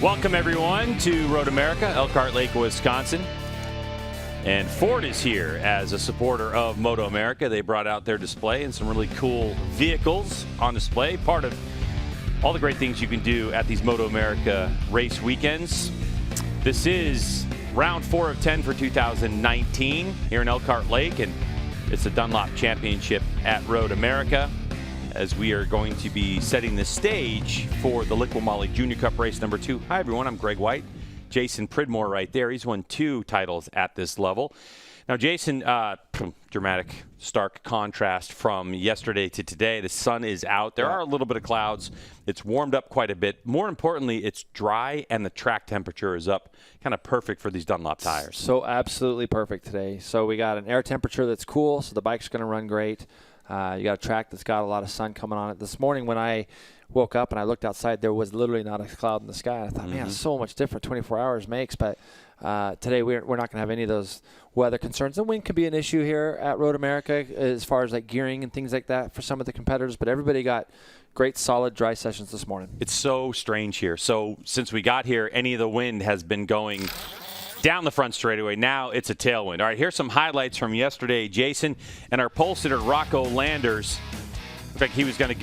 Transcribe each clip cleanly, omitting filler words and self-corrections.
Welcome, everyone, to MotoAmerica, Elkhart Lake, Wisconsin. And Ford is here as a supporter of MotoAmerica. They brought out their display and some really cool vehicles on display, part of all the great things you can do at these MotoAmerica race weekends. This is round 4 of 10 for 2019 here in Elkhart Lake, and it's the Dunlop Championship at MotoAmerica, as we are going to be setting the stage for the Liqui Moly Junior Cup race number 2. Hi, everyone. I'm Greg White. Jason Pridmore right there. He's won 2 titles at this level. Now, Jason, dramatic, stark contrast from yesterday to today. The sun is out. There are a little bit of clouds. It's warmed up quite a bit. More importantly, it's dry, and the track temperature is up. Kind of perfect for these Dunlop tires. So absolutely perfect today. So we got an air temperature that's cool, so the bike's going to run great. You got a track that's got a lot of sun coming on it. This morning when I woke up and I looked outside, there was literally not a cloud in the sky. I thought, man, it's so much different 24 hours makes. But today we're not going to have any of those weather concerns. The wind could be an issue here at MotoAmerica as far as like gearing and things like that for some of the competitors. But everybody got great, solid, dry sessions this morning. It's so strange here. So since we got here, any of the wind has been going down the front straightaway. Now it's a tailwind. All right, here's some highlights from yesterday, Jason. And our pole sitter, Rocco Landers, looked like he was going to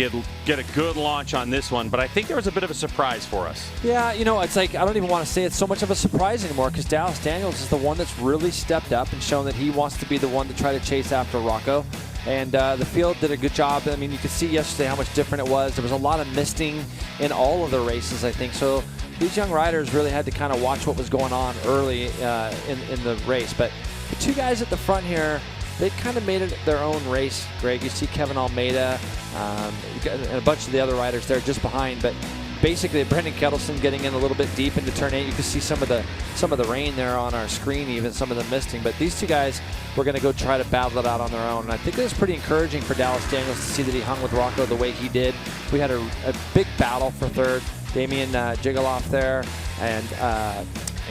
get a good launch on this one, but I think there was a bit of a surprise for us. Yeah, you know, it's like I don't even want to say it's so much of a surprise anymore, because Dallas Daniels is the one that's really stepped up and shown that he wants to be the one to try to chase after Rocco. And the field did a good job. I mean, you could see yesterday how much different it was. There was a lot of misting in all of the races, I think. So these young riders really had to kind of watch what was going on early in the race. But the 2 guys at the front here, they kind of made it their own race, Greg. You see Kevin Olmedo and a bunch of the other riders there just behind. But basically, Brendan Kettleson getting in a little bit deep into turn 8. You can see some of the rain there on our screen, even some of the misting. But these 2 guys were going to go try to battle it out on their own. And I think it was pretty encouraging for Dallas Daniels to see that he hung with Rocco the way he did. We had a big battle for third. Damian Jigaloff there and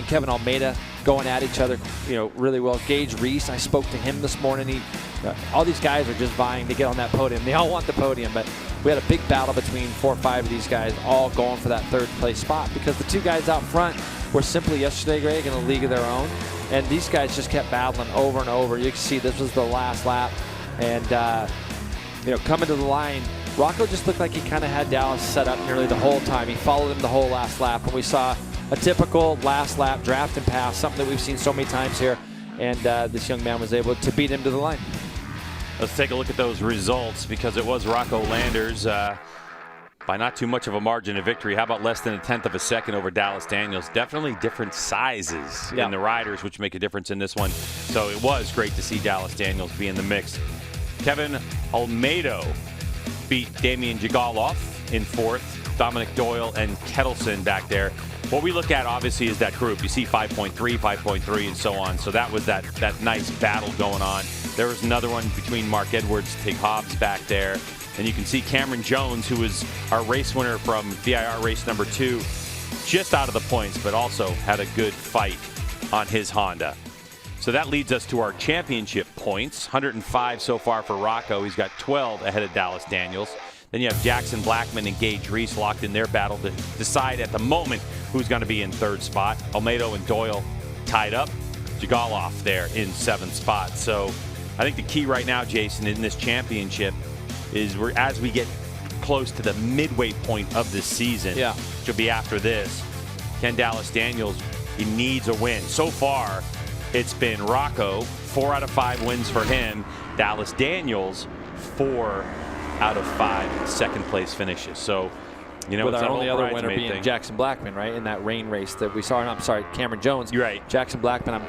Kevin Olmedo going at each other, you know, really well. Gage Reese, I spoke to him this morning. All these guys are just vying to get on that podium. They all want the podium, but we had a big battle between 4 or 5 of these guys, all going for that 3rd place spot, because the 2 guys out front were simply yesterday, Greg, in a league of their own, and these guys just kept battling over and over. You can see this was the last lap, and you know, coming to the line, Rocco just looked like he kind of had Dallas set up nearly the whole time. He followed him the whole last lap, and we saw a typical last lap draft and pass, something that we've seen so many times here, and this young man was able to beat him to the line. Let's take a look at those results, because it was Rocco Landers by not too much of a margin of victory. How about less than 1/10 of a second over Dallas Daniels? Definitely different sizes in the riders, which make a difference in this one. So it was great to see Dallas Daniels be in the mix. Kevin Olmedo beat Damian Jigaloff in 4th. Dominic Doyle and Kettleson back there. What we look at, obviously, is that group. You see 5.3, 5.3, and so on. So that was that nice battle going on. There was another one between Mark Edwards, Tig Hobbs back there. And you can see Cameron Jones, who was our race winner from VIR race number 2, just out of the points, but also had a good fight on his Honda. So that leads us to our championship points. 105 so far for Rocco. He's got 12 ahead of Dallas Daniels. Then you have Jackson Blackman and Gage Reese locked in their battle to decide at the moment who's going to be in 3rd spot. Olmedo and Doyle tied up. Jigaloff there in 7th spot. So I think the key right now, Jason, in this championship is as we get close to the midway point of this season, which will be after this, Ken Dallas Daniels, he needs a win. So far, it's been Rocco, 4 out of 5 wins for him. Dallas Daniels, 4 out of 5 second place finishes. So, you know, with it's our only other winner being thing. Jackson Blackman, right, in that rain race that we saw. I'm sorry, Cameron Jones. You're right. Jackson Blackman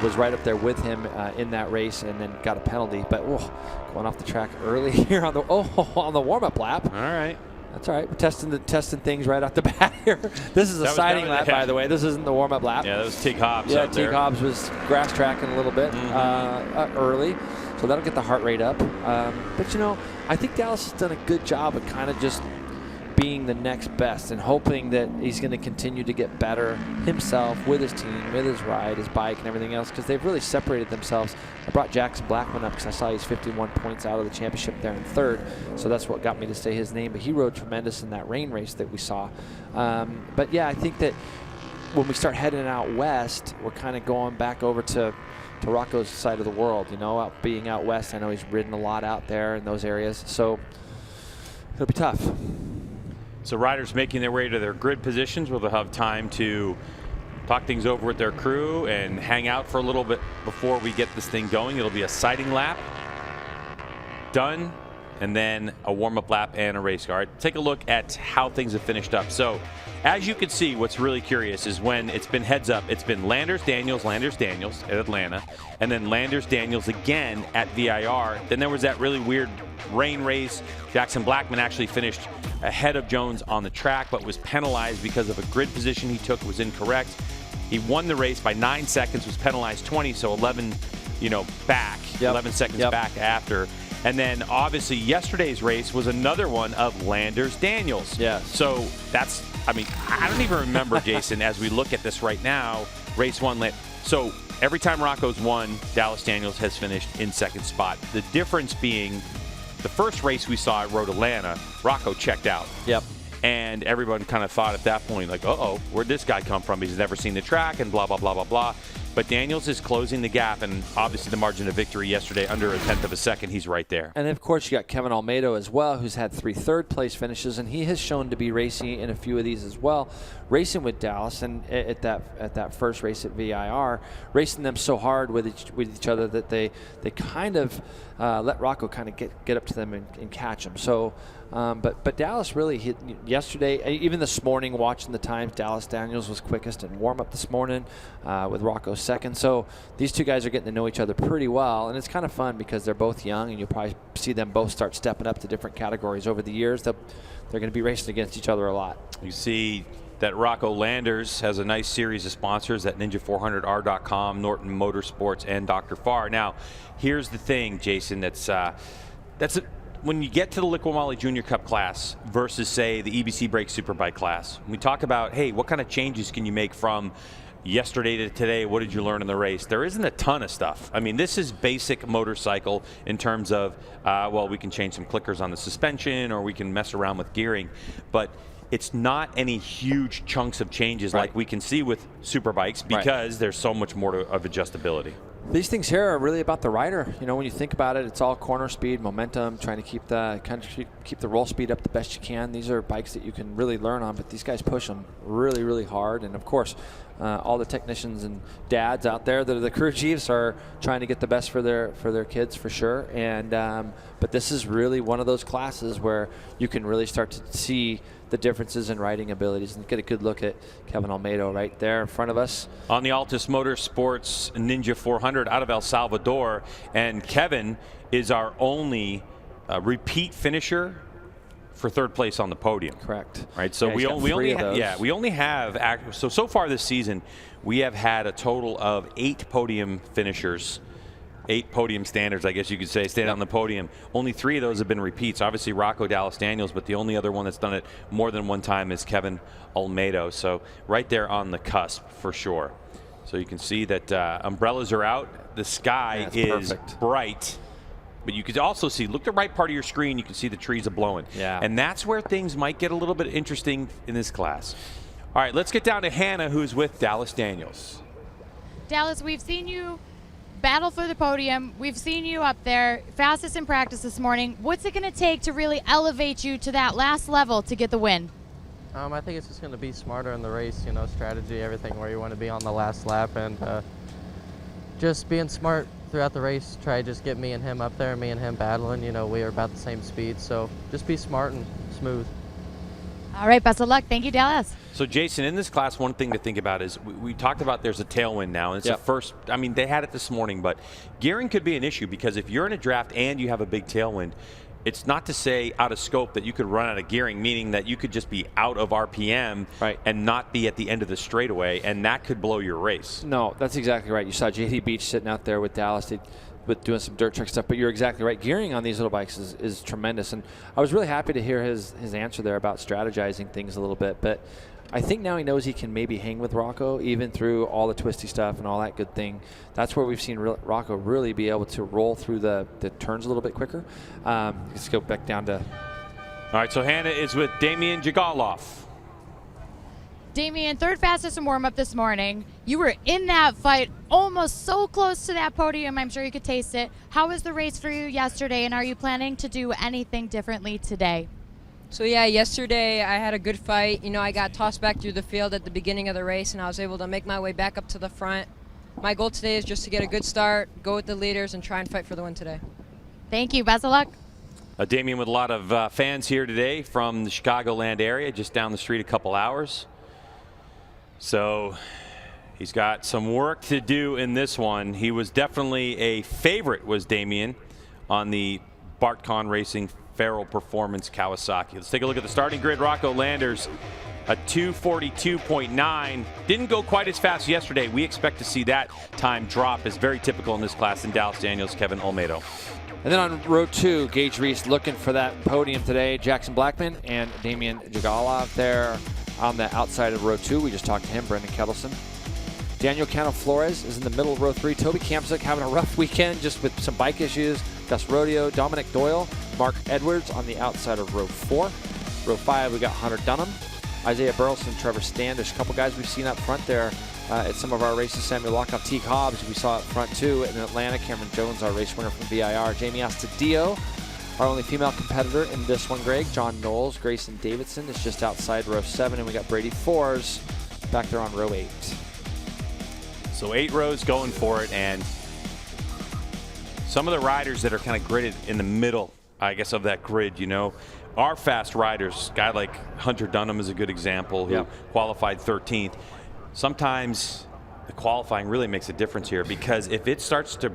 was right up there with him in that race, and then got a penalty. But going off the track early here on the warm-up lap. All right. That's all right. We're testing things right off the bat here. This is a siding lap, by the way. This isn't the warm-up lap. Yeah, that was Tig Hobbs. Yeah, Tig Hobbs was grass tracking a little bit early, so that'll get the heart rate up. But you know, I think Dallas has done a good job of kind of just being the next best and hoping that he's going to continue to get better himself with his team, with his ride, his bike, and everything else, because they've really separated themselves. I brought Jackson Blackman up because I saw he's 51 points out of the championship there in third, so that's what got me to say his name. But he rode tremendous in that rain race that we saw. But yeah, I think that when we start heading out west, we're kind of going back over to Rocco's side of the world, you know, being out west. I know he's ridden a lot out there in those areas, so it'll be tough. So riders making their way to their grid positions where they'll have time to talk things over with their crew and hang out for a little bit before we get this thing going. It'll be a sighting lap, done, and then a warm-up lap and a race car. All right, take a look at how things have finished up. So as you can see, what's really curious is when it's been heads up, it's been Landers, Daniels at Atlanta, and then Landers, Daniels again at VIR. Then there was that really weird rain race. Jackson Blackman actually finished ahead of Jones on the track, but was penalized because of a grid position he took was incorrect. He won the race by 9 seconds, was penalized 20, so 11, back, 11 seconds back after. And then obviously yesterday's race was another one of Landers Daniels. Yeah. So that's, I don't even remember, Jason, as we look at this right now, race one. So every time Rocco's won, Dallas Daniels has finished in second spot. The difference being the first race we saw at Road Atlanta, Rocco checked out. Yep. And everyone kind of thought at that point, like, uh-oh, where'd this guy come from? He's never seen the track and blah, blah, blah, blah, blah. But Daniels is closing the gap, and obviously the margin of victory yesterday, under a tenth of a second, he's right there. And, of course, you got Kevin Olmedo as well, who's had 3 third-place finishes, and he has shown to be racing in a few of these as well, racing with Dallas and at that first race at VIR, racing them so hard with each other that they kind of let Rocco kind of get up to them and catch them. So, but Dallas really hit yesterday, even this morning, watching the times, Dallas Daniels was quickest in warm-up this morning with Rocco second. So these two guys are getting to know each other pretty well, and it's kind of fun because they're both young, and you'll probably see them both start stepping up to different categories over the years. They're going to be racing against each other a lot. You see that Rocco Landers has a nice series of sponsors at Ninja400R.com, Norton Motorsports, and Dr. Farr. Now, here's the thing, Jason, when you get to the Liqui Moly Junior Cup class versus, say, the EBC Brake Superbike class, we talk about, hey, what kind of changes can you make from yesterday to today? What did you learn in the race? There isn't a ton of stuff. I mean, this is basic motorcycle in terms of, we can change some clickers on the suspension or we can mess around with gearing, but it's not any huge chunks of changes like we can see with superbikes because there's so much more of adjustability. These things here are really about the rider. You know, when you think about it, it's all corner speed, momentum, trying to keep the roll speed up the best you can. These are bikes that you can really learn on, but these guys push them really, really hard. And of course, all the technicians and dads out there that are the crew chiefs are trying to get the best for their kids for sure. And but this is really one of those classes where you can really start to see the differences in riding abilities, and get a good look at Kevin Olmedo right there in front of us. On the Altus Motorsports Ninja 400 out of El Salvador, and Kevin is our only repeat finisher for third place on the podium. Correct. Right. So we only have so far this season we have had a total of 8 podium finishers. 8 podium standards, I guess you could say, stayed on the podium. Only 3 of those have been repeats. Obviously, Rocco, Dallas Daniels, but the only other one that's done it more than one time is Kevin Olmedo. So right there on the cusp for sure. So you can see that umbrellas are out. The sky is bright. But you could also see, look at the right part of your screen, you can see the trees are blowing. Yeah. And that's where things might get a little bit interesting in this class. All right, let's get down to Hannah, who's with Dallas Daniels. Dallas, we've seen you battle for the podium. We've seen you up there, fastest in practice this morning. What's it going to take to really elevate you to that last level to get the win? I think it's just going to be smarter in the race, strategy, everything, where you want to be on the last lap, and just being smart throughout the race. Try to just get me and him up there, me and him battling. We are about the same speed, so just be smart and smooth. All right, best of luck. Thank you, Dallas. So, Jason, in this class, one thing to think about is we talked about there's a tailwind now. And it's the first, they had it this morning, but gearing could be an issue because if you're in a draft and you have a big tailwind, it's not to say out of scope that you could run out of gearing, meaning that you could just be out of RPM and not be at the end of the straightaway, and that could blow your race. No, that's exactly right. You saw JD Beach sitting out there with Dallas. with doing some dirt trick stuff. But you're exactly right. Gearing on these little bikes is tremendous. And I was really happy to hear his answer there about strategizing things a little bit. But I think now he knows he can maybe hang with Rocco even through all the twisty stuff and all that good thing. That's where we've seen Rocco really be able to roll through the turns a little bit quicker. Let's go back down to... All right, so Hannah is with Damian Jigaloff. Damian, third fastest in warm-up this morning. You were in that fight, almost so close to that podium. I'm sure you could taste it. How was the race for you yesterday, and are you planning to do anything differently today? So yeah, yesterday I had a good fight. You know, I got tossed back through the field at the beginning of the race, and I was able to make my way back up to the front. My goal today is just to get a good start, go with the leaders, and try and fight for the win today. Thank you. Best of luck. Damian with a lot of fans here today from the Chicagoland area, just down the street a couple hours. So he's got some work to do in this one. He was definitely a favorite, was Damian, on the Bartcon Racing Farrell Performance Kawasaki. Let's take a look at the starting grid. Rocco Landers, a 2:42.9. Didn't go quite as fast yesterday. We expect to see that time drop, is very typical in this class, in Dallas Daniels, Kevin Olmedo. And then on row 2, Gage Reese looking for that podium today. Jackson Blackman and Damian Jigaloff there on the outside of row 2. We just talked to him, Brendan Kettleson. Daniel Cano Flores is in the middle of row 3. Toby Kamsick having a rough weekend just with some bike issues. Gus Rodeo, Dominic Doyle, Mark Edwards on the outside of row 4. Row 5, we got Hunter Dunham, Isaiah Burleson, Trevor Standish. A couple guys we've seen up front there at some of our races. Samuel Lockoff, Teague Hobbs, we saw up front too. In Atlanta, Cameron Jones, our race winner from VIR. Jamie Astudillo, our only female competitor in this one, Greg. John Knowles, Grayson Davidson is just outside row 7, and we got Brady Fours back there on row 8. So 8 rows going for it, and some of the riders that are kind of gridded in the middle, I guess, of that grid, you know, are fast riders. A guy like Hunter Dunham is a good example, who qualified 13th. Sometimes the qualifying really makes a difference here, because if it starts to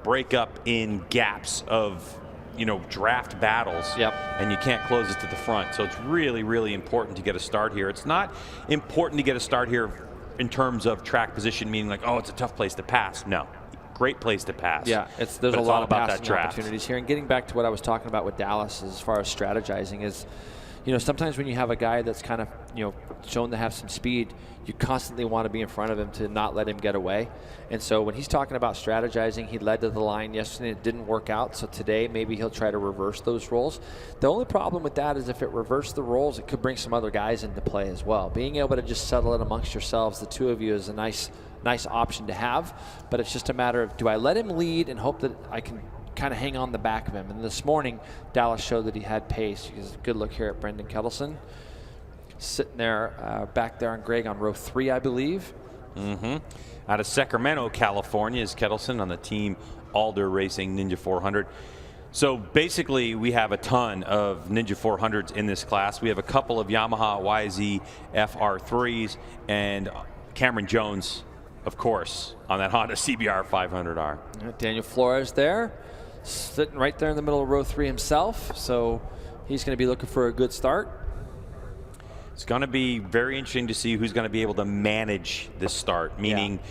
break up in gaps of, you know, draft battles, and you can't close it to the front. So it's really, really important to get a start here. It's not important to get a start here in terms of track position, meaning like, oh, it's a tough place to pass. No, great place to pass. Yeah, there's a lot of passing opportunities here. And getting back to what I was talking about with Dallas as far as strategizing is, you know, sometimes when you have a guy that's kind of, you know, shown to have some speed, you constantly want to be in front of him to not let him get away. And so when he's talking about strategizing, he led to the line yesterday. It didn't work out. So today maybe he'll try to reverse those roles. The only problem with that is if it reversed the roles, it could bring some other guys into play as well. Being able to just settle it amongst yourselves, the two of you, is a nice option to have. But it's just a matter of, do I let him lead and hope that I can kind of hang on the back of him? And this morning, Dallas showed that he had pace. Because good look here at Brendan Kettleson, sitting there back there on Greg on row 3, I believe. Out of Sacramento, California, is Kettleson on the Team Alder Racing Ninja 400. So basically, we have a ton of Ninja 400s in this class. We have a couple of Yamaha YZ FR3s and Cameron Jones, of course, on that Honda CBR 500R. Daniel Flores there, sitting right there in the middle of row 3 himself. So he's going to be looking for a good start. It's going to be very interesting to see who's going to be able to manage this start, meaning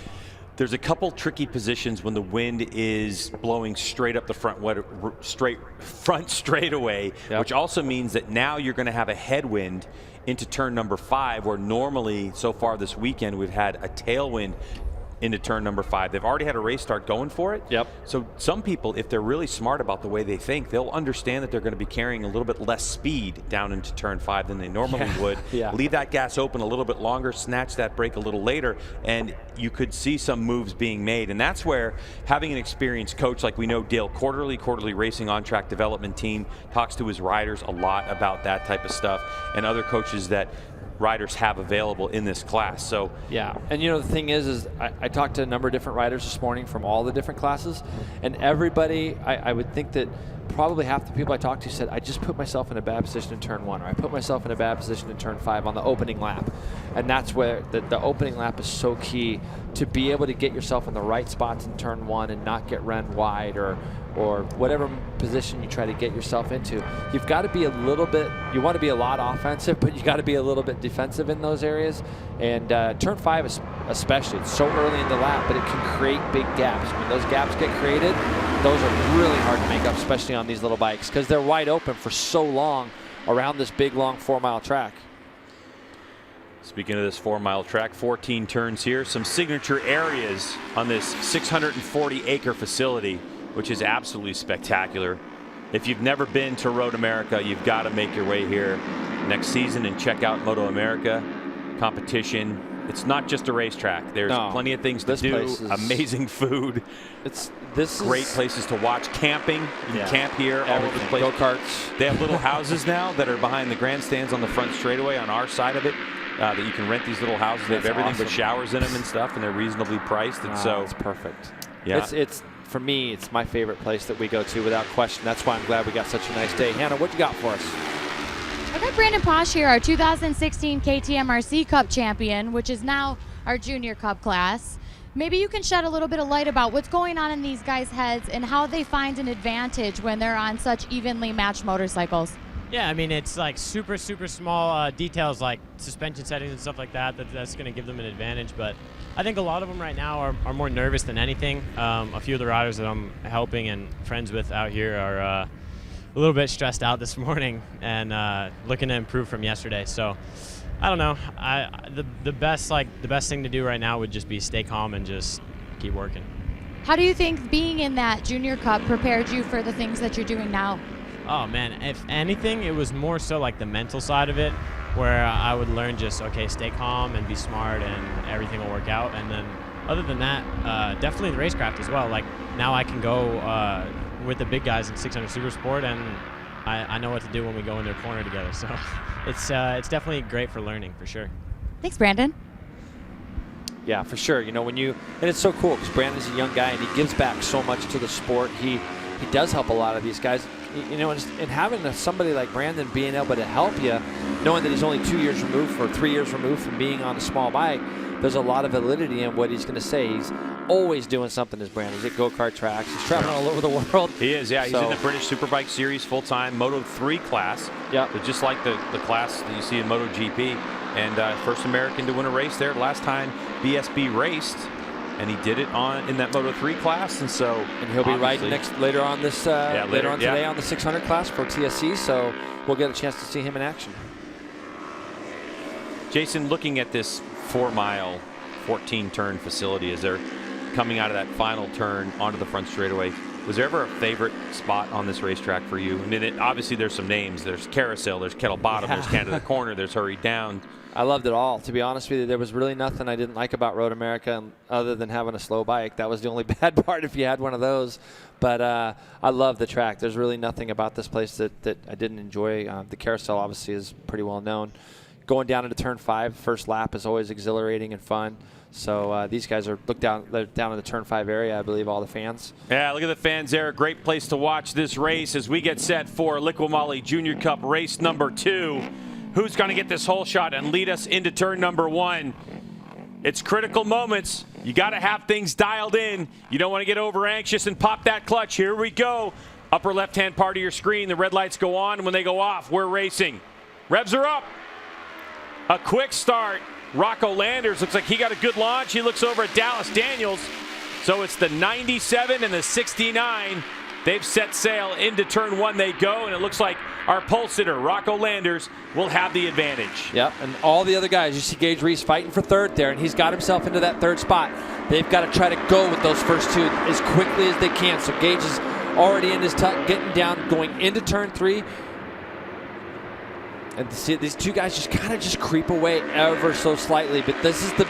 there's a couple tricky positions when the wind is blowing straight up the front straightaway, which also means that now you're going to have a headwind into turn number 5, where normally so far this weekend we've had a tailwind into turn number 5. They've already had a race start going for it. So some people, if they're really smart about the way they think, they'll understand that they're going to be carrying a little bit less speed down into turn 5 than they normally would. Leave that gas open a little bit longer, snatch that brake a little later, and you could see some moves being made. And that's where having an experienced coach like we know Dale Quarterley Racing on Track Development Team, talks to his riders a lot about that type of stuff, and other coaches that riders have available in this class. So and you know, the thing is I talked to a number of different riders this morning from all the different classes, and everybody, I would think that probably half the people I talked to said, I just put myself in a bad position in turn 1, or I put myself in a bad position in turn 5 on the opening lap. And that's where the opening lap is so key, to be able to get yourself in the right spots in turn 1 and not get run wide, or whatever position you try to get yourself into. You've got to be a little bit, you want to be a lot offensive, but you got to be a little bit defensive in those areas. And turn 5 is especially, it's so early in the lap, but it can create big gaps. When those gaps get created, those are really hard to make up, especially on these little bikes, because they're wide open for so long around this big, long 4-mile track. Speaking of this 4-mile track, 14 turns here, some signature areas on this 640-acre facility, which is absolutely spectacular. If you've never been to Road America, you've got to make your way here next season and check out MotoAmerica competition. It's not just a racetrack. There's plenty of things to do. Amazing food. Great places to watch. Camping. You can camp here. All over the place. Go-karts. They have little houses now that are behind the grandstands on the front straightaway on our side of it. That you can rent these little houses. They have everything but showers in them and stuff, and they're reasonably priced. And so it's perfect. Yeah. It's for me, it's my favorite place that we go to without question. That's why I'm glad we got such a nice day. Hannah, what you got for us? I got Brandon Posh here, our 2016 KTMRC Cup champion, which is now our Junior Cup class. Maybe you can shed a little bit of light about what's going on in these guys' heads and how they find an advantage when they're on such evenly matched motorcycles. Yeah, I mean, it's like super small details like suspension settings and stuff like that that's going to give them an advantage. But I think a lot of them right now are more nervous than anything. A few of the riders that I'm helping and friends with out here are a little bit stressed out this morning and looking to improve from yesterday. So I don't know. The best thing to do right now would just be stay calm and just keep working. How do you think being in that Junior Cup prepared you for the things that you're doing now? Oh man, if anything, it was more so like the mental side of it, where I would learn just, okay, stay calm and be smart and everything will work out. And then other than that, definitely the racecraft as well. Like now I can go with the big guys in 600 Super Sport, and I know what to do when we go into a corner together. So it's definitely great for learning, for sure. Thanks, Brandon. Yeah, for sure. You know, and it's so cool because Brandon's a young guy and he gives back so much to the sport. He does help a lot of these guys. You know, and having somebody like Brandon being able to help you, knowing that he's only 2 years removed or 3 years removed from being on a small bike, there's a lot of validity in what he's going to say. He's always doing something as Brandon. He's at go-kart tracks. He's traveling all over the world. He is, yeah. He's in the British Superbike Series full-time Moto 3 class. Yeah. Just like the class that you see in MotoGP. And first American to win a race there. Last time BSB raced. And he did it in that Moto 3 class, and he'll be riding later on today on the 600 class for TSC. So we'll get a chance to see him in action. Jason, looking at this 4-mile, 14-turn facility as they're coming out of that final turn onto the front straightaway, was there ever a favorite spot on this racetrack for you? I mean, obviously there's some names. There's Carousel, there's Kettle Bottom, there's Canada Corner, there's Hurry Down. I loved it all. To be honest with you, there was really nothing I didn't like about Road America other than having a slow bike. That was the only bad part if you had one of those. But I love the track. There's really nothing about this place that I didn't enjoy. The Carousel obviously is pretty well known. Going down into turn 5, first lap is always exhilarating and fun. So these guys they're down in the turn 5 area, I believe, all the fans. Yeah, look at the fans there. Great place to watch this race as we get set for Liqui Moly Junior Cup race number 2. Who's going to get this whole shot and lead us into turn number 1? It's critical moments. You got to have things dialed in. You don't want to get over anxious and pop that clutch. Here we go. Upper left-hand part of your screen, the red lights go on. When they go off, we're racing. Revs are up. A quick start. Rocco Landers looks like he got a good launch. He looks over at Dallas Daniels. So it's the 97 and the 69. They've set sail. Into turn 1 they go, and it looks like our pole sitter, Rocco Landers, will have the advantage. Yep, and all the other guys, you see Gage Reese fighting for third there, and he's got himself into that third spot. They've got to try to go with those first two as quickly as they can. So Gage is already in his tuck, getting down, going into turn 3. And see, these two guys just creep away ever so slightly. But this is the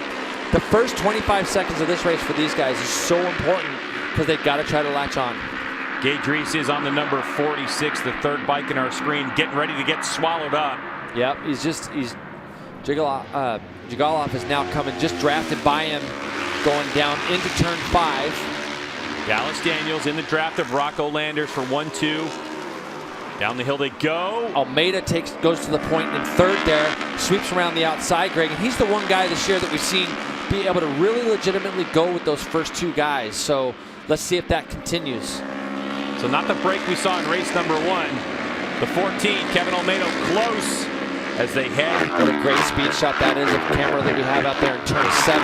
first 25 seconds of this race for these guys is so important because they've got to try to latch on. Gage Reese is on the number 46, the third bike in our screen, getting ready to get swallowed up. Yep, Jigalov is now coming, just drafted by him, going down into turn 5. Dallas Daniels in the draft of Rocco Landers for 1-2. Down the hill they go. Olmedo goes to the point in third there, sweeps around the outside, Greg, and he's the one guy this year that we've seen be able to really legitimately go with those first two guys. So let's see if that continues. So not the break we saw in race number 1. The 14, Kevin Olmedo close as they head. What a great speed shot that is of the camera that we have out there in turn 7.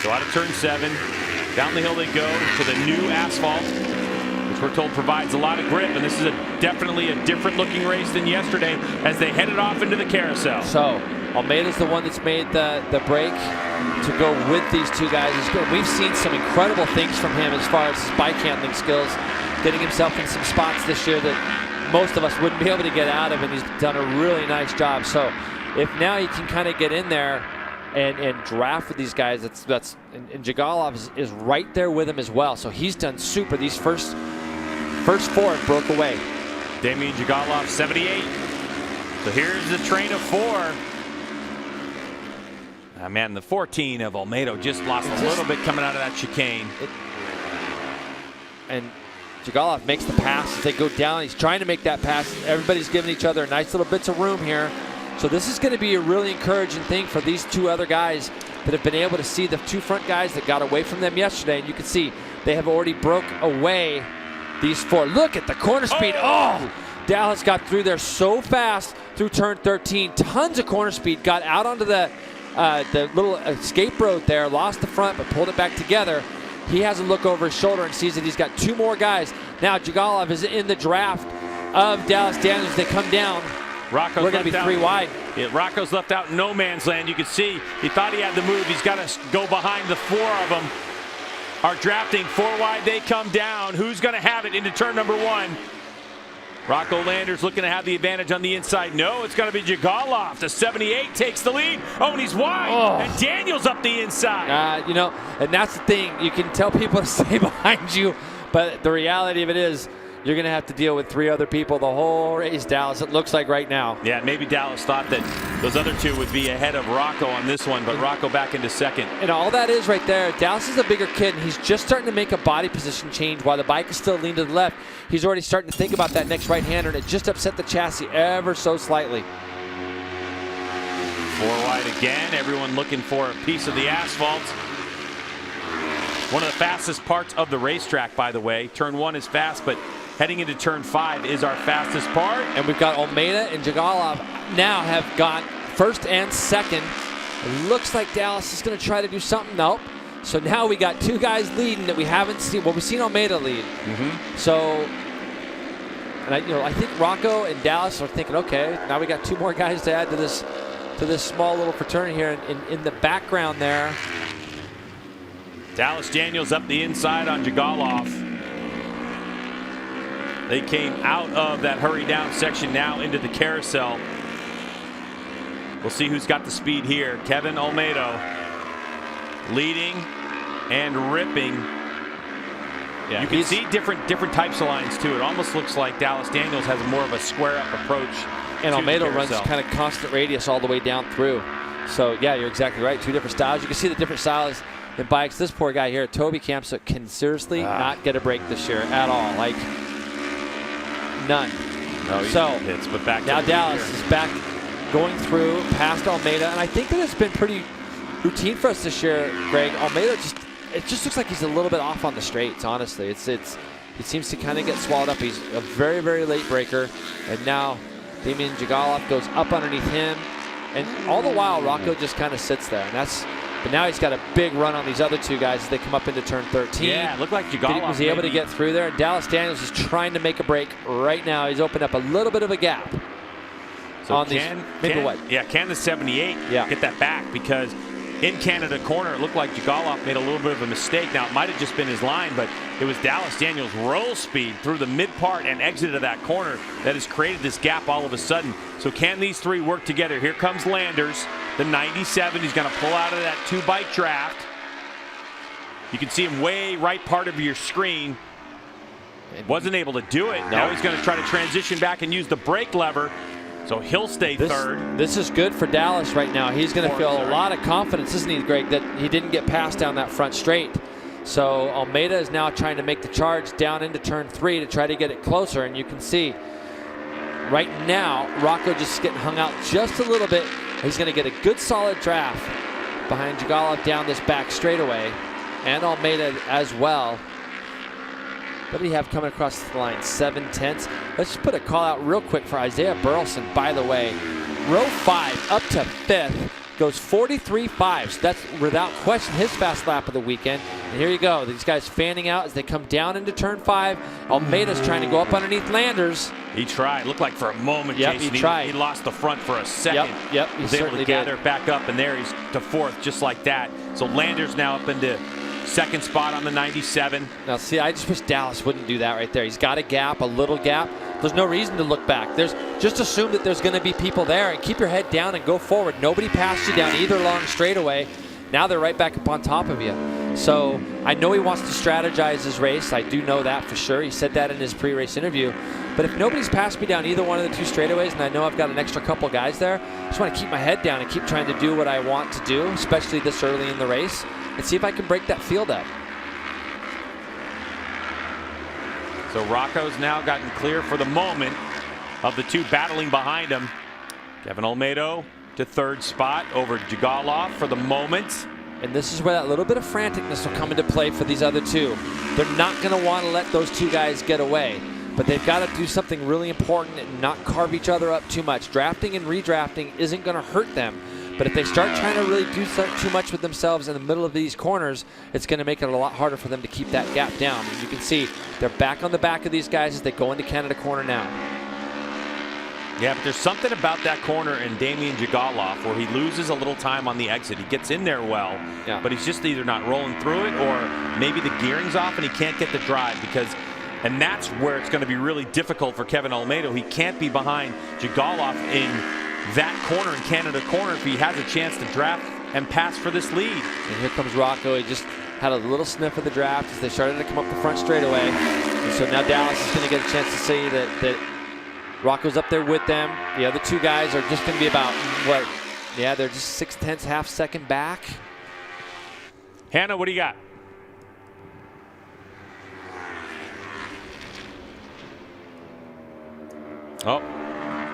So out of turn 7, down the hill they go to the new asphalt, which we're told provides a lot of grip, and this is definitely a different looking race than yesterday as they headed off into the carousel. So Olmeida's the one that's made the break to go with these two guys. We've seen some incredible things from him as far as his bike handling skills, getting himself in some spots this year that most of us wouldn't be able to get out of, and he's done a really nice job. So if now he can kind of get in there and draft with these guys, and Jigalov is right there with him as well. So he's done super. These first 4 broke away. Damian Jigalov, 78. So here's the train of 4. Man, the 14 of Olmedo just lost a little bit coming out of that chicane. And Jigalov makes the pass as they go down. He's trying to make that pass. Everybody's giving each other nice little bits of room here. So this is going to be a really encouraging thing for these two other guys that have been able to see the two front guys that got away from them yesterday. And you can see they have already broke away these 4. Look at the corner speed. Oh! Dallas got through there so fast through turn 13. Tons of corner speed. Got out onto the little escape road there. Lost the front, but pulled it back together. He has a look over his shoulder and sees that he's got 2 more guys. Now Jigalov is in the draft of Dallas Daniels. They come down. Rocco's We're going to be 3 wide. Yeah, Rocco's left out in no man's land. You can see he thought he had the move. He's got to go behind the 4 of them. Are drafting 4 wide. They come down. Who's going to have it into turn number 1? Rocco Landers looking to have the advantage on the inside. No, it's going to be Jigalov. The 78 takes the lead. Oh, and he's wide. Oh. And Daniels up the inside. You know, and that's the thing. You can tell people to stay behind you, but the reality of it is you're going to have to deal with 3 other people the whole race, Dallas, it looks like right now. Yeah, maybe Dallas thought that those other 2 would be ahead of Rocco on this one, but Rocco back into second. And all that is right there, Dallas is a bigger kid, and he's just starting to make a body position change while the bike is still leaned to the left. He's already starting to think about that next right-hander, and it just upset the chassis ever so slightly. 4 wide again. Everyone looking for a piece of the asphalt. One of the fastest parts of the racetrack, by the way. Turn 1 is fast, but heading into turn 5 is our fastest part. And we've got Olmedo and Jigalov now have got first and second. It looks like Dallas is going to try to do something. Nope. So now we got 2 guys leading that we haven't seen. Well, we've seen Olmedo lead. So, and I think Rocco and Dallas are thinking, okay, now we got 2 more guys to add to this small little fraternity here. In the background there, Dallas Daniels up the inside on Jigalov. They came out of that hurry down section now into the carousel. We'll see who's got the speed here. Kevin Olmedo leading and ripping. Yeah, you can see different types of lines too. It almost looks like Dallas Daniels has more of a square up approach. And Olmedo runs kind of constant radius all the way down through. So yeah, you're exactly right. 2 different styles. You can see the different styles in bikes. This poor guy here, Toby Campsa, can seriously not get a break this year at all. Like, none. No, so hits, but back now Dallas is back going through past Olmedo, and I think that it's been pretty routine for us this year, Greg. Olmedo it just looks like he's a little bit off on the straights, honestly. He seems to kind of get swallowed up. He's a very, very late breaker, and now Damian Jigalov goes up underneath him, and all the while Rocco just kind of sits there, and but now he's got a big run on these other 2 guys as they come up into turn 13. Yeah, it looked like Jigalov was able to get through there. And Dallas Daniels is trying to make a break right now. He's opened up a little bit of a gap. So on can the 78 get that back? Because in Canada corner, it looked like Jigalov made a little bit of a mistake. Now, it might have just been his line, but it was Dallas Daniels' roll speed through the mid part and exit of that corner that has created this gap all of a sudden. So can these 3 work together? Here comes Landers, the 97. He's going to pull out of that 2-bike draft. You can see him way right part of your screen. Wasn't able to do it. Now he's going to try to transition back and use the brake lever. So he'll stay third. This is good for Dallas right now. He's going to feel a lot of confidence, isn't he, Greg, that he didn't get passed down that front straight. So Olmedo is now trying to make the charge down into turn 3 to try to get it closer, and you can see right now Rocco just getting hung out just a little bit. He's going to get a good solid draft behind Jigalov down this back straightaway, and Olmedo as well. What do you have coming across the line? 7/10. Let's just put a call out real quick for Isaiah Burleson. By the way, row 5 up to 5th goes 43.5. So that's without question his fast lap of the weekend. And here you go. These guys fanning out as they come down into turn 5. Almeida's trying to go up underneath Landers. He tried. Looked like for a moment, Yep, Jason, he tried. He lost the front for a second. Yep, he was able certainly to gather did. it back up, and there he's to 4th just like that. So Landers now up into 2nd spot on the 97. Now see, I just wish Dallas wouldn't do that right there. He's got a gap, a little gap. There's no reason to look back. Just assume that there's going to be people there and keep your head down and go forward. Nobody passed you down either long straightaway. Now they're right back up on top of you. So I know he wants to strategize his race. I do know that for sure. He said that in his pre-race interview. But if nobody's passed me down either one of the 2 straightaways, and I know I've got an extra couple guys there, I just want to keep my head down and keep trying to do what I want to do, especially this early in the race, and see if I can break that field up. So Rocco's now gotten clear for the moment of the 2 battling behind him. Kevin Olmedo to 3rd spot over Jigalov for the moment. And this is where that little bit of franticness will come into play for these other 2. They're not going to want to let those 2 guys get away, but they've got to do something really important and not carve each other up too much. Drafting and redrafting isn't going to hurt them, but if they start trying to really do too much with themselves in the middle of these corners, it's going to make it a lot harder for them to keep that gap down. And you can see they're back on the back of these guys as they go into Canada corner now. Yeah, but there's something about that corner in Damian Jigalov where he loses a little time on the exit. He gets in there well, but he's just either not rolling through it or maybe the gearing's off and he can't get the drive and that's where it's going to be really difficult for Kevin Olmedo. He can't be behind Jigalov in that corner, in Canada corner, if he has a chance to draft and pass for this lead. And here comes Rocco. He just had a little sniff of the draft as they started to come up the front straightaway. And so now Dallas is going to get a chance to see that Rocco's up there with them. The other 2 guys are just going to be about, what? Yeah, they're just 0.6 half second back. Hannah, what do you got? Oh.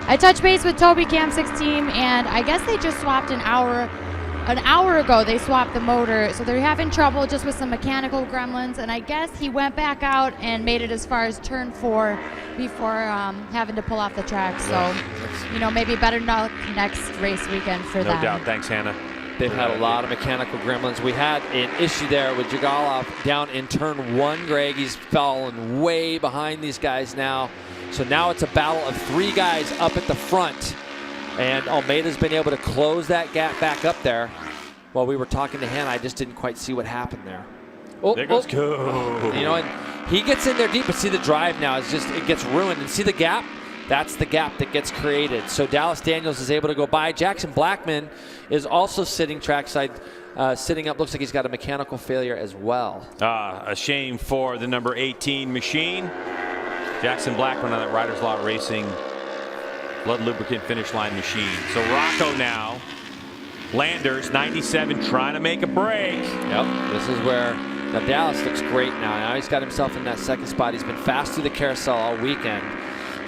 I touched base with Toby Kamsick's team, and I guess they just swapped an hour ago. They swapped the motor, so they're having trouble just with some mechanical gremlins. And I guess he went back out and made it as far as turn 4 before having to pull off the track. So, you know, maybe better luck next race weekend for them. No doubt. Thanks, Hannah. They've had a lot of mechanical gremlins. We had an issue there with Jigalov down in turn 1, Greg. He's fallen way behind these guys now. So now it's a battle of 3 guys up at the front. And Almeida's been able to close that gap back up there. While we were talking to Hannah, I just didn't quite see what happened there. Oh, there goes Go. You know, and he gets in there deep, but see the drive now is just, it gets ruined. And see the gap? That's the gap that gets created. So Dallas Daniels is able to go by. Jackson Blackman is also sitting trackside, sitting up. Looks like he's got a mechanical failure as well. A shame for the number 18 machine. Jackson Blackman on that Riders Law Racing blood lubricant finish line machine. So Rocco now. Landers, 97, trying to make a break. Yep, this is where now Dallas looks great now. Now he's got himself in that 2nd spot. He's been fast through the carousel all weekend.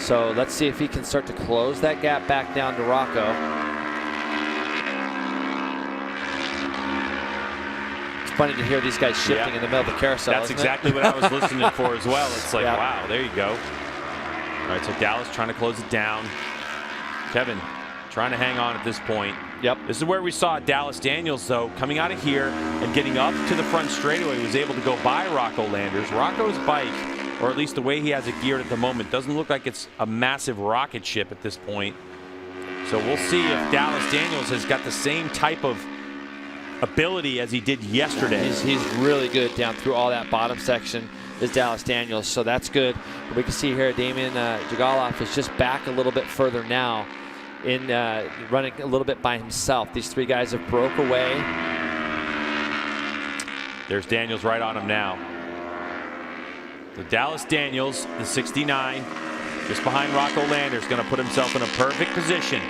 So let's see if he can start to close that gap back down to Rocco. It's funny to hear these guys shifting in the middle of the carousel. That's exactly what I was listening for as well. It's like, Yeah. wow, there you go. All right, so Dallas trying to close it down. Kevin trying to hang on at this point. Yep. This is where we saw Dallas Daniels, though, coming out of here and getting up to the front straightaway. He was able to go by Rocco Landers. Rocco's bike, or at least the way he has it geared at the moment, doesn't look like it's a massive rocket ship at this point. So we'll see if Dallas Daniels has got the same type of ability as he did yesterday. He's really good down through all that bottom section is Dallas Daniels, so that's good. We can see here Damian Jigalov is just back a little bit further now in running a little bit by himself. These 3 guys have broke away. There's Daniels right on him now. The Dallas Daniels, the 69, just behind Rocco Landers, going to put himself in a perfect position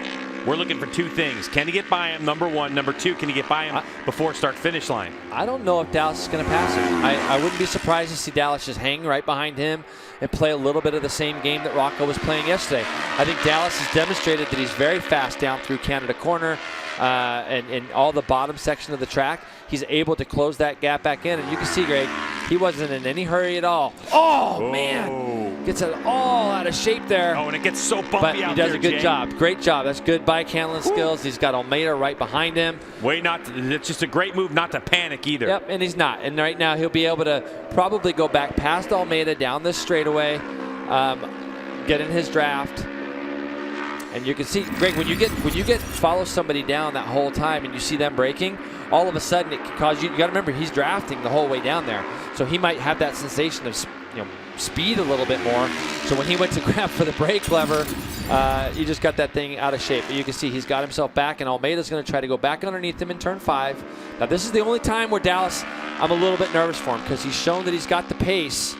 we're looking for two things. Can he get by him, number one? Number two, can he get by him before start-finish line? I don't know if Dallas is going to pass him. I wouldn't be surprised to see Dallas just hang right behind him and play a little bit of the same game that Rocco was playing yesterday. I think Dallas has demonstrated that he's very fast down through Canada Corner and all the bottom section of the track. He's able to close that gap back in, and you can see, Greg, he wasn't in any hurry at all. Oh, man. Gets it all out of shape there. Oh, and it gets so bumpy but out there. He does there, a good Jay. job. Great job. That's good bike handling skills. He's got Olmedo right behind him. It's just a great move not to panic either. Yep, and he's not. And right now he'll be able to probably go back past Olmedo down this straightaway, get in his draft. And you can see, Greg, when you follow somebody down that whole time and you see them braking, all of a sudden it can cause you got to remember he's drafting the whole way down there. So he might have that sensation of speed a little bit more. So when he went to grab for the brake lever, he just got that thing out of shape. But you can see he's got himself back, and Olmeida's going to try to go back underneath him in turn 5. Now this is the only time where Dallas, I'm a little bit nervous for him because he's shown that he's got the pace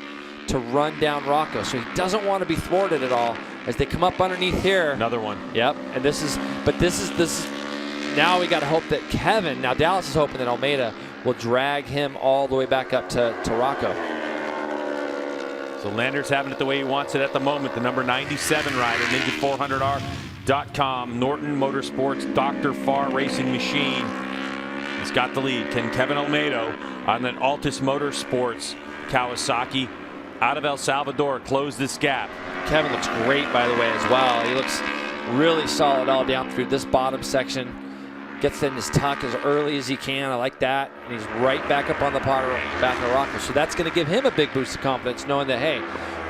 to run down Rocco. So he doesn't want to be thwarted at all as they come up underneath here. Another one. Yep, and this is now we got to hope that Kevin, now Dallas is hoping that Olmedo will drag him all the way back up to Rocco. So Landers having it the way he wants it at the moment. The number 97 rider, Ninja400R.com, Norton Motorsports, Dr. Farr Racing Machine. He's got the lead. Can Kevin Olmedo on an Altus Motorsports Kawasaki out of El Salvador close this gap? Kevin looks great, by the way, as well. He looks really solid all down through this bottom section. Gets in his tuck as early as he can. I like that. And he's right back up on the back of Rocco. So that's going to give him a big boost of confidence, knowing that, hey,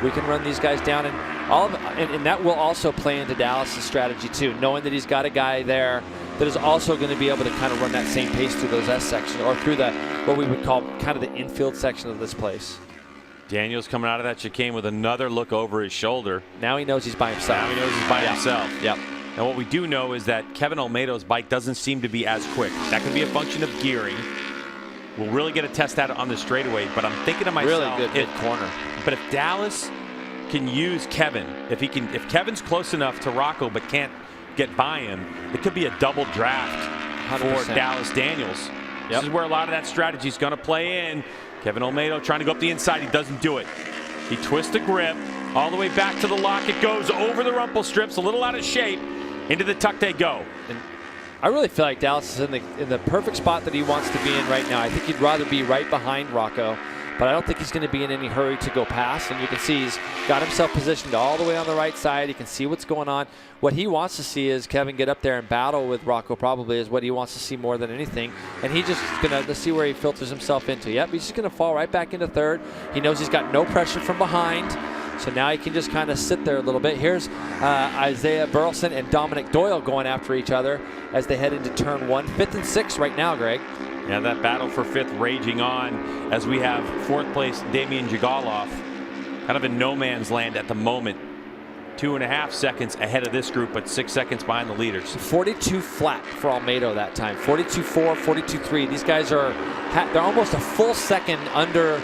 we can run these guys down. And that will also play into Dallas' strategy, too, knowing that he's got a guy there that is also going to be able to kind of run that same pace through those S sections or through what we would call kind of the infield section of this place. Daniel's coming out of that chicane with another look over his shoulder. Now he knows he's by himself. Now he knows he's by himself. Yep. And what we do know is that Kevin Olmedo's bike doesn't seem to be as quick. That could be a function of gearing. We'll really get a test out on the straightaway, but I'm thinking to myself, really good mid-corner. But if Dallas can use Kevin, if Kevin's close enough to Rocco but can't get by him, it could be a double draft 100%. for Dallas Daniels. Yep. This is where a lot of that strategy is going to play in. Kevin Olmedo trying to go up the inside. He doesn't do it. He twists the grip all the way back to the lock. It goes over the rumple strips, a little out of shape. Into the tuck they go. And I really feel like Dallas is in the perfect spot that he wants to be in right now. I think he'd rather be right behind Rocco, but I don't think he's going to be in any hurry to go past. And you can see he's got himself positioned all the way on the right side. He can see what's going on. What he wants to see is Kevin get up there and battle with Rocco, probably is what he wants to see more than anything. And he's just going to see where he filters himself into. Yep, he's just going to fall right back into third. He knows he's got no pressure from behind. So now he can just kind of sit there a little bit. Here's Isaiah Burleson and Dominic Doyle going after each other as they head into turn 1. 5th and 6th right now, Greg. Yeah, that battle for 5th raging on as we have 4th place Damian Jigaloff kind of in no man's land at the moment. 2.5 seconds ahead of this group, but 6 seconds behind the leaders. 42 flat for Olmedo that time. 42.4, 42.3. These guys they're almost a full second under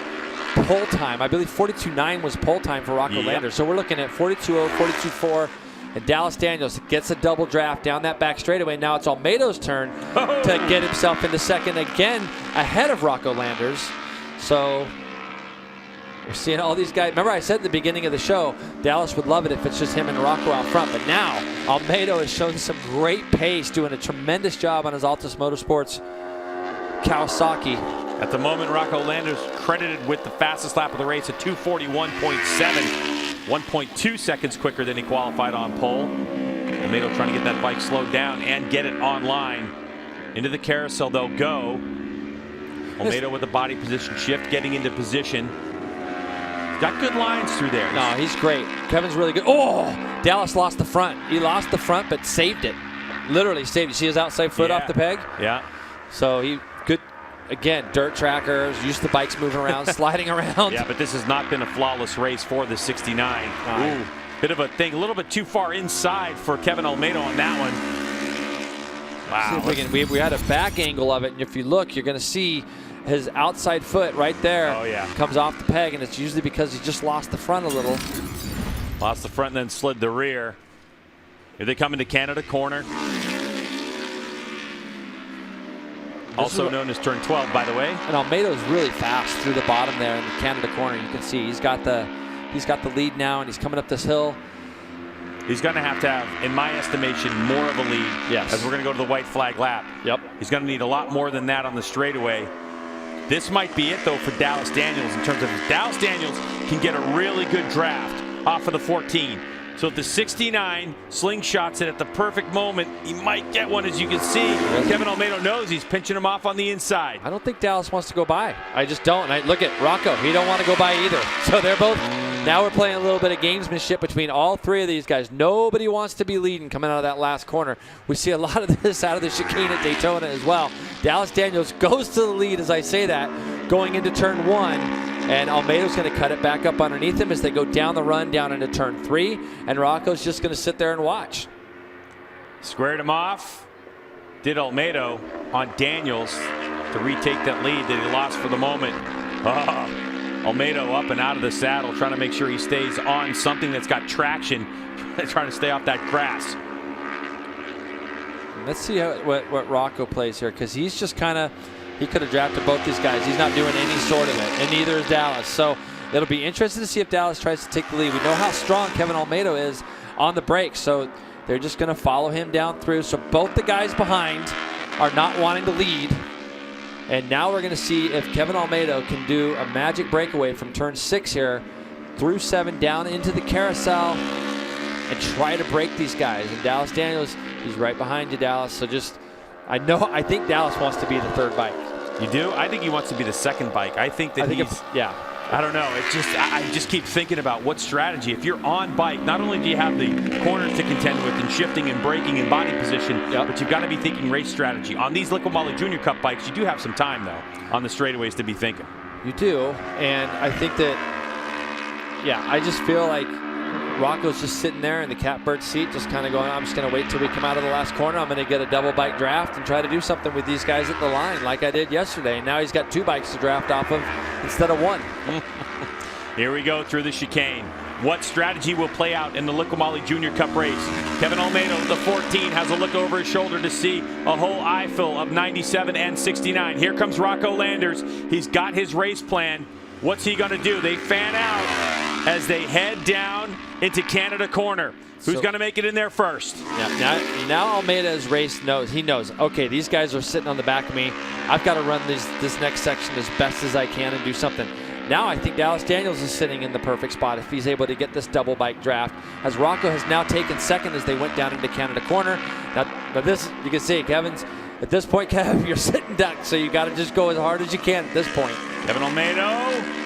pole time. I believe 42.9 was pole time for Rocco Landers. So we're looking at 42.0, 42.4, and Dallas Daniels gets a double draft down that back straightaway. Now it's Olmedo's turn to get himself into second again ahead of Rocco Landers. So we're seeing all these guys. Remember I said at the beginning of the show, Dallas would love it if it's just him and Rocco out front. But now Olmedo has shown some great pace, doing a tremendous job on his Altus Motorsports Kawasaki. At the moment, Rocco Landers credited with the fastest lap of the race at 2:41.7, 1.2 seconds quicker than he qualified on pole. Olmedo trying to get that bike slowed down and get it online. Into the carousel they'll go. Olmedo with the body position shift, getting into position. He's got good lines through there. No, he's great. Kevin's really good. Oh, Dallas lost the front. He lost the front, but saved it. Literally saved it. See his outside foot off the peg? Yeah. So he good. Again, dirt trackers, used to bikes moving around, sliding around. Yeah, but this has not been a flawless race for the 69. Ooh, bit of a thing, a little bit too far inside for Kevin Olmedo on that one. Wow. We had a back angle of it, and if you look, you're going to see his outside foot right there. Oh, yeah. Comes off the peg, and it's usually because he just lost the front a little. Lost the front and then slid the rear. Here they come into Canada corner. Also known as turn 12, by the way. And Olmedo's really fast through the bottom there in the Canada corner. You can see he's got the lead now, and he's coming up this hill. He's going to have, in my estimation, more of a lead. Yes. As we're going to go to the white flag lap. Yep. He's going to need a lot more than that on the straightaway. This might be it, though, for Dallas Daniels in terms of if Dallas Daniels can get a really good draft off of the 14. So if the 69 slingshots it at the perfect moment, he might get one, as you can see. Kevin Olmedo knows he's pinching him off on the inside. I don't think Dallas wants to go by. I just don't. And look at Rocco. He don't want to go by either. So they're both. Now we're playing a little bit of gamesmanship between all three of these guys. Nobody wants to be leading coming out of that last corner. We see a lot of this out of the chicane at Daytona as well. Dallas Daniels goes to the lead, as I say that, going into turn 1. And Olmedo's going to cut it back up underneath him as they go down the run, down into turn 3. And Rocco's just going to sit there and watch. Squared him off. Did Olmedo on Daniels to retake that lead that he lost for the moment. Olmedo up and out of the saddle, trying to make sure he stays on something that's got traction, trying to stay off that grass. Let's see what Rocco plays here, because he's just kind of, he could have drafted both these guys. He's not doing any sort of it, and neither is Dallas. So it'll be interesting to see if Dallas tries to take the lead. We know how strong Kevin Olmedo is on the brakes, so they're just going to follow him down through. So both the guys behind are not wanting to lead. And now we're going to see if Kevin Olmedo can do a magic breakaway from turn 6 here through 7 down into the carousel and try to break these guys. And Dallas Daniels, he's right behind you, Dallas. So just, I think Dallas wants to be the third bike. You do? I think he wants to be the second bike. I think that I don't know. It's just, I just keep thinking about what strategy. If you're on bike, not only do you have the corners to contend with and shifting and braking and body position, but you've got to be thinking race strategy. On these Liqui Moly Junior Cup bikes, you do have some time, though, on the straightaways to be thinking. You do, and I think that, I just feel like Rocco's just sitting there in the catbird seat, just kind of going, I'm just going to wait till we come out of the last corner. I'm going to get a double bike draft and try to do something with these guys at the line like I did yesterday. And now he's got 2 bikes to draft off of instead of 1. Here we go through the chicane. What strategy will play out in the Liqui Moly Junior Cup race? Kevin Olmedo, the 14, has a look over his shoulder to see a whole eyeful of 97 and 69. Here comes Rocco Landers. He's got his race plan. What's he going to do? They fan out as they head down into Canada corner. Who's going to make it in there first? Yeah, now Olmedo's race knows. He knows, okay, these guys are sitting on the back of me. I've got to run this next section as best as I can and do something. Now I think Dallas Daniels is sitting in the perfect spot if he's able to get this double bike draft, as Rocco has now taken second as they went down into Canada corner. Now this, you can see, Kevin's, at this point, Kev, you're sitting duck, so you got to just go as hard as you can at this point. Kevin Olmedo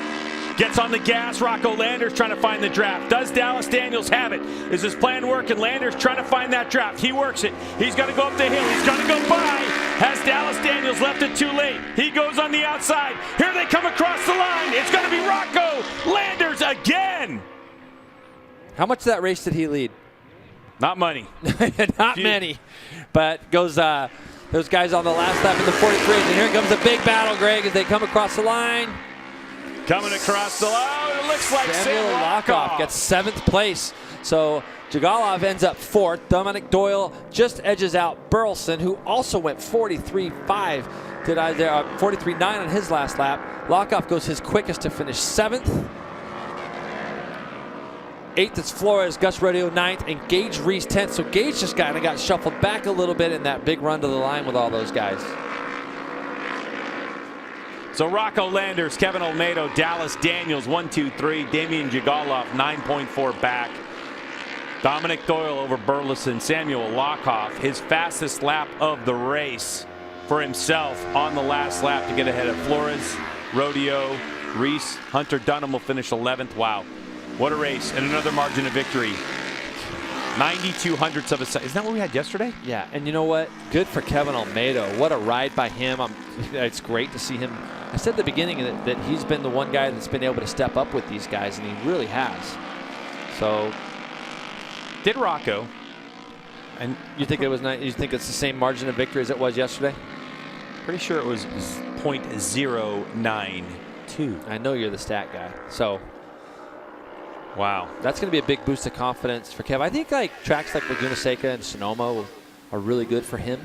gets on the gas. Rocco Landers trying to find the draft. Does Dallas Daniels have it? Is his plan working? Landers trying to find that draft. He works it. He's going to go up the hill. He's going to go by. Has Dallas Daniels left it too late? He goes on the outside. Here they come across the line. It's going to be Rocco Landers again. How much of that race did he lead? Not money. Not many. But goes those guys on the last lap in the 43. And here comes a big battle, Greg, as they come across the line. Coming across the line, it looks like Samuel Lockoff gets 7th place. So Jagalov ends up 4th. Dominic Doyle just edges out Burleson, who also went 43.5. 43.9 on his last lap. Lockoff goes his quickest to finish 7th. 8th is Flores, Gus Rodeo 9th, and Gage Reese 10th. So Gage just kind of got shuffled back a little bit in that big run to the line with all those guys. So Rocco Landers, Kevin Olmedo, Dallas Daniels, 1, 2, 3. Damian Jagalov, 9.4 back. Dominic Doyle over Burleson. Samuel Lockoff, his fastest lap of the race for himself on the last lap to get ahead of Flores, Rodeo, Reese. Hunter Dunham will finish 11th. Wow. What a race and another margin of victory. 92 hundredths of a second. Isn't that what we had yesterday? Yeah, and you know what? Good for Kevin Olmedo. What a ride by him. It's great to see him. I said at the beginning that he's been the one guy that's been able to step up with these guys, and he really has. So, did Rocco. And you think it was nice? You think it's the same margin of victory as it was yesterday? Pretty sure it was .092. I know you're the stat guy. So, wow, that's going to be a big boost of confidence for Kev. I think like tracks like Laguna Seca and Sonoma are really good for him.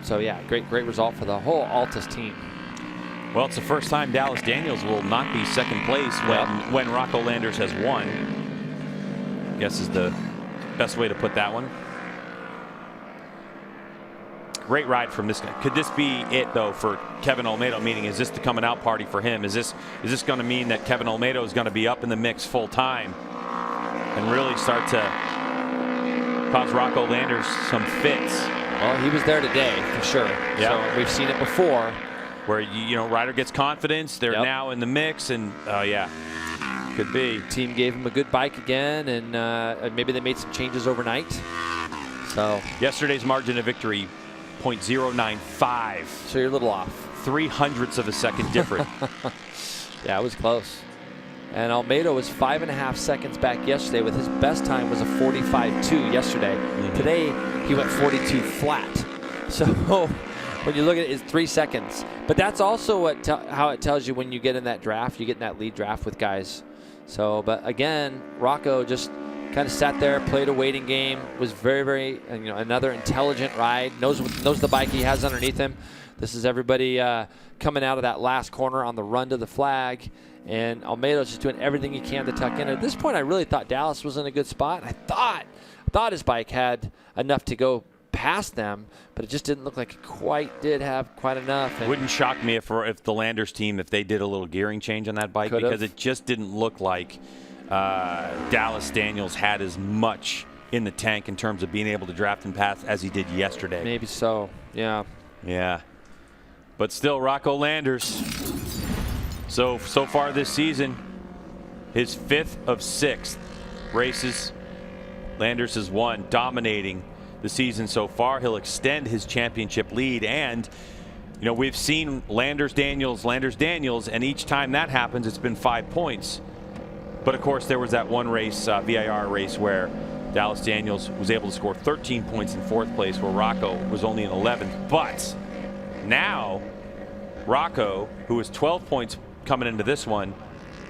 So yeah, great result for the whole Altus team. Well, it's the first time Dallas Daniels will not be second place when Rocco Landers has won. I guess is the best way to put that one. Great ride from this guy. Could this be it though for Kevin Olmedo? Meaning, is this the coming out party for him? Is this going to mean that Kevin Olmedo is going to be up in the mix full time and really start to cause Rocco Landers some fits? Well, he was there today for sure. Yeah. So we've seen it before. Where rider gets confidence, they're now in the mix, and yeah, could be. Team gave him a good bike again, and maybe they made some changes overnight. So yesterday's margin of victory, 0.095. So you're a little off. 0.03 of a second different. Yeah, it was close. And Olmedo was 5.5 seconds back yesterday. With his best time was a 45.2 yesterday. Today he went 42 flat. So when you look at it, it's 3 seconds. But that's also how it tells you when you get in that draft. You get in that lead draft with guys. So, but again, Rocco just kind of sat there, played a waiting game, was very, another intelligent ride, knows the bike he has underneath him. This is everybody coming out of that last corner on the run to the flag, and Olmedo's just doing everything he can to tuck in. At this point, I really thought Dallas was in a good spot. I thought his bike had enough to go past them, but it just didn't look like it quite did have quite enough. It wouldn't shock me if the Landers team, if they did a little gearing change on that bike, because it just didn't look like Dallas Daniels had as much in the tank in terms of being able to draft and pass as he did yesterday. Maybe so, yeah. Yeah. But still, Rocco Landers, so far this season, his 5th of 6 races, Landers has won, dominating the season so far. He'll extend his championship lead, and we've seen Landers Daniels, and each time that happens, it's been 5 points. But of course, there was that one race, VIR race, where Dallas Daniels was able to score 13 points in 4th place, where Rocco was only in 11th. But now, Rocco, who was 12 points coming into this one,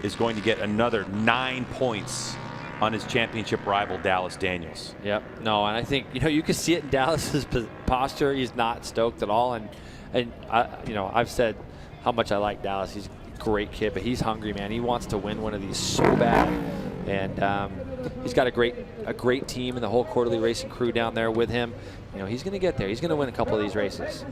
is going to get another 9 points on his championship rival, Dallas Daniels. Yep. No, and I think you can see it in Dallas's posture. He's not stoked at all, and I've said how much I like Dallas. He's a great kid, but he's hungry, man. He wants to win one of these so bad, and he's got a great team and the whole Quarterley Racing crew down there with him. He's going to get there. He's going to win a couple of these races.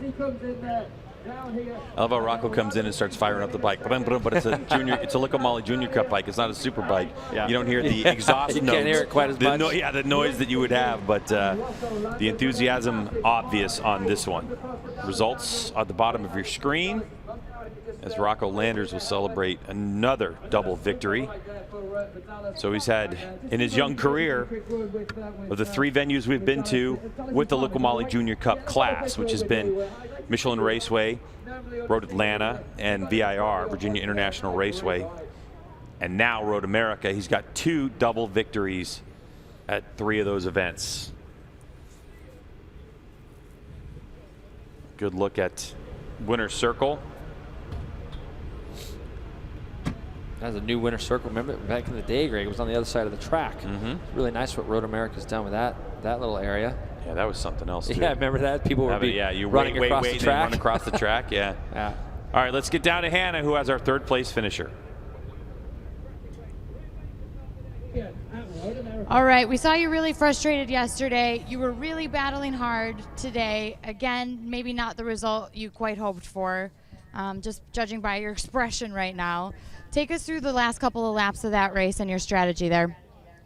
I love how Rocco comes in and starts firing up the bike, but it's a Liqui Moly Junior Cup bike. It's not a super bike. Yeah. You don't hear the exhaust you notes. Can't hear it quite as much. The noise that you would have, but the enthusiasm obvious on this one. Results at the bottom of your screen, as Rocco Landers will celebrate another double victory. So he's had, in his young career, of the 3 venues we've been to with the Liqui Moly Junior Cup class, which has been Michelin Raceway, Road Atlanta, and VIR, Virginia International Raceway, and now Road America. He's got 2 double victories at 3 of those events. Good look at winner's circle. That's a new winner's circle. Remember back in the day, Greg, it was on the other side of the track. It's really nice what Road America's done with that little area. Yeah, that was something else, too. Yeah, remember that? People were running across the track. Run across the track, yeah. Yeah. All right, let's get down to Hannah, who has our 3rd place finisher. All right, we saw you really frustrated yesterday. You were really battling hard today. Again, maybe not the result you quite hoped for, just judging by your expression right now. Take us through the last couple of laps of that race and your strategy there.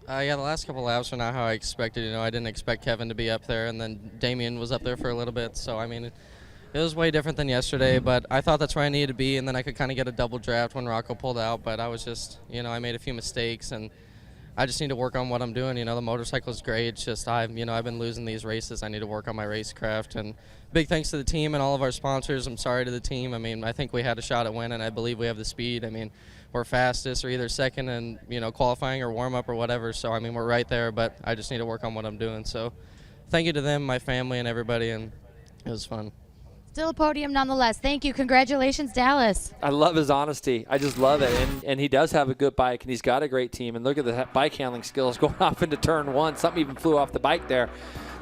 Yeah, the last couple of laps were not how I expected. I didn't expect Kevin to be up there, and then Damien was up there for a little bit. So, I mean, it was way different than yesterday, but I thought that's where I needed to be, and then I could kind of get a double draft when Rocco pulled out. But I was just, I made a few mistakes, and I just need to work on what I'm doing. The motorcycle is great. It's just I've been losing these races. I need to work on my racecraft. And big thanks to the team and all of our sponsors. I'm sorry to the team. I mean, I think we had a shot at winning. I believe we have the speed. I mean, we're fastest or either second in qualifying or warm up or whatever. So I mean, we're right there. But I just need to work on what I'm doing. So thank you to them, my family, and everybody. And it was fun. Still a podium nonetheless. Thank you. Congratulations, Dallas. I love his honesty. I just love it. And he does have a good bike, and he's got a great team. And look at the bike handling skills going off into turn 1. Something even flew off the bike there.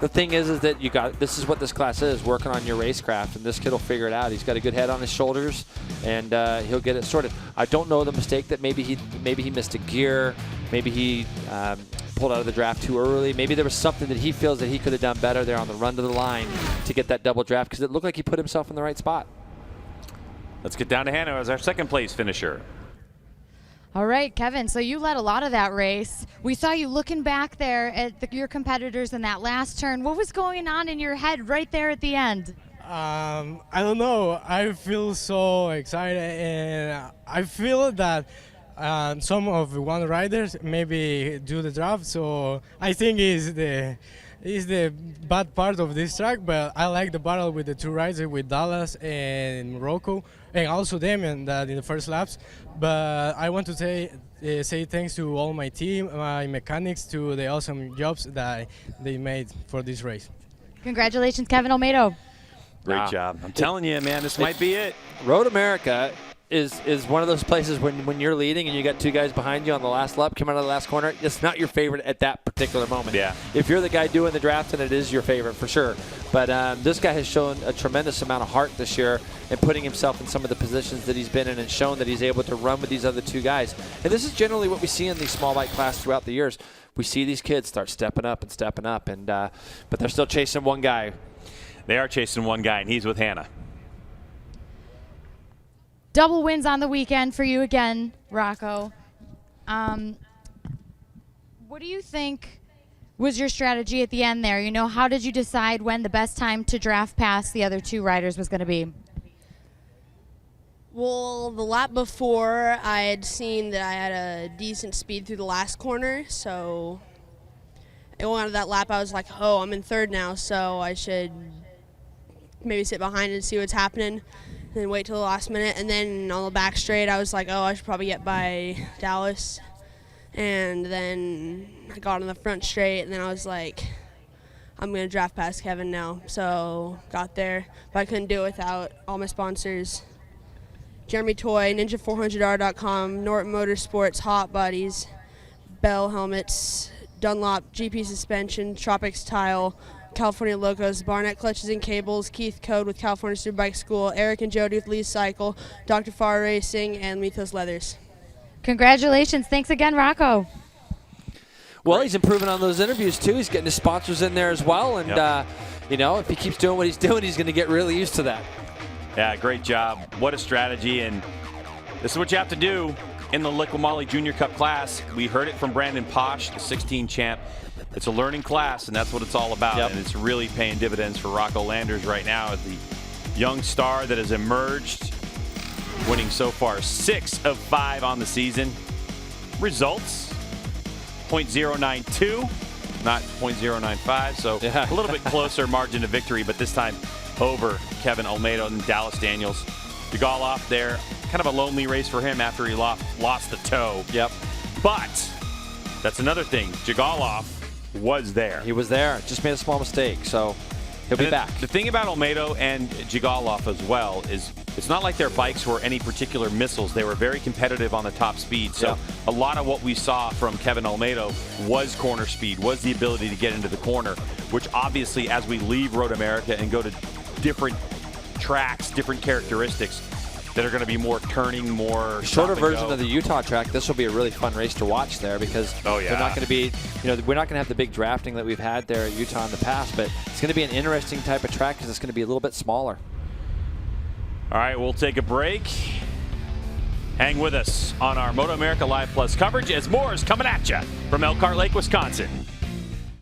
The thing is that this is what this class is, working on your racecraft, and this kid will figure it out. He's got a good head on his shoulders, and he'll get it sorted. I don't know the mistake that maybe he missed a gear, maybe he pulled out of the draft too early. Maybe there was something that he feels that he could have done better there on the run to the line to get that double draft, because it looked like he put himself in the right spot. Let's get down to Hannah as our second place finisher. All right, Kevin, so you led a lot of that race. We saw you looking back there at your competitors in that last turn. What was going on in your head right there at the end? I don't know. I feel so excited, and I feel that some of the one riders maybe do the draft, so I think is the bad part of this track, but I like the battle with the two riders, with Dallas and Rocco, and also Damien that in the first laps. But I want to say thanks to all my team, my mechanics, to the awesome jobs that they made for this race. Congratulations, Kevin Olmedo. Great job. I'm telling you, man, this might be it. Road America is one of those places when you're leading and you got two guys behind you on the last lap coming out of the last corner, it's not your favorite at that particular moment. Yeah. If you're the guy doing the draft, then it is your favorite for sure. But this guy has shown a tremendous amount of heart this year and putting himself in some of the positions that he's been in and shown that he's able to run with these other two guys. And this is generally what we see in these small bike class throughout the years. We see these kids start stepping up, and but they're still chasing one guy. They are chasing one guy, and he's with Hannah. Double wins on the weekend for you again, Rocco. What do you think was your strategy at the end there? You know, how did you decide when the best time to draft past the other two riders was going to be? Well, the lap before, I had seen that I had a decent speed through the last corner, so going out of that lap, I was like, oh, I'm in third now, so I should maybe sit behind and see what's happening, and then wait till the last minute. And then on the back straight, I was like, oh, I should probably get by Dallas. And then I got on the front straight, and then I was like, I'm going to draft past Kevin now. So got there, but I couldn't do it without all my sponsors. Jeremy Toy, Ninja400R.com, Norton Motorsports, Hot Buddies, Bell Helmets, Dunlop, GP Suspension, Tropics Tile, California Locos, Barnett Clutches and Cables, Keith Code with California Superbike School, Eric and Jody with Lee's Cycle, Dr. Farr Racing, and Mythos Leathers. Congratulations. Thanks again, Rocco. Well, he's improving on those interviews, too. He's getting his sponsors in there as well. And, you know, if he keeps doing what he's doing, he's going to get really used to that. Yeah, great job. What a strategy. And this is what you have to do in the Liqui Moly Junior Cup class. We heard it from Brandon Posh, the 16 champ. It's a learning class, and that's what it's all about. And it's really paying dividends for Rocco Landers right now as the young star that has emerged, winning so far 6 of 5 on the season. Results, 0.092, not 0.095, so a little bit closer margin of victory, but this time over Kevin Olmedo and Dallas Daniels. Jigaloff there, kind of a lonely race for him after he lost the toe. But that's another thing. Jigaloff was there. He was there. Just made a small mistake, so he'll be back. The thing about Olmedo and Jigaloff as well is it's not like their bikes were any particular missiles. They were very competitive on the top speed. So a lot of what we saw from Kevin Olmedo was corner speed, was the ability to get into the corner, which obviously as we leave Road America and go to different tracks, different characteristics that are going to be more turning, more shorter version of the Utah track. This will be a really fun race to watch there because they're not going to be, you know, we're not going to have the big drafting that we've had there at Utah in the past, but it's going to be an interesting type of track because it's going to be a little bit smaller. All right, we'll take a break. Hang with us on our MotoAmerica Live Plus coverage as more is coming at you from Elkhart Lake, Wisconsin.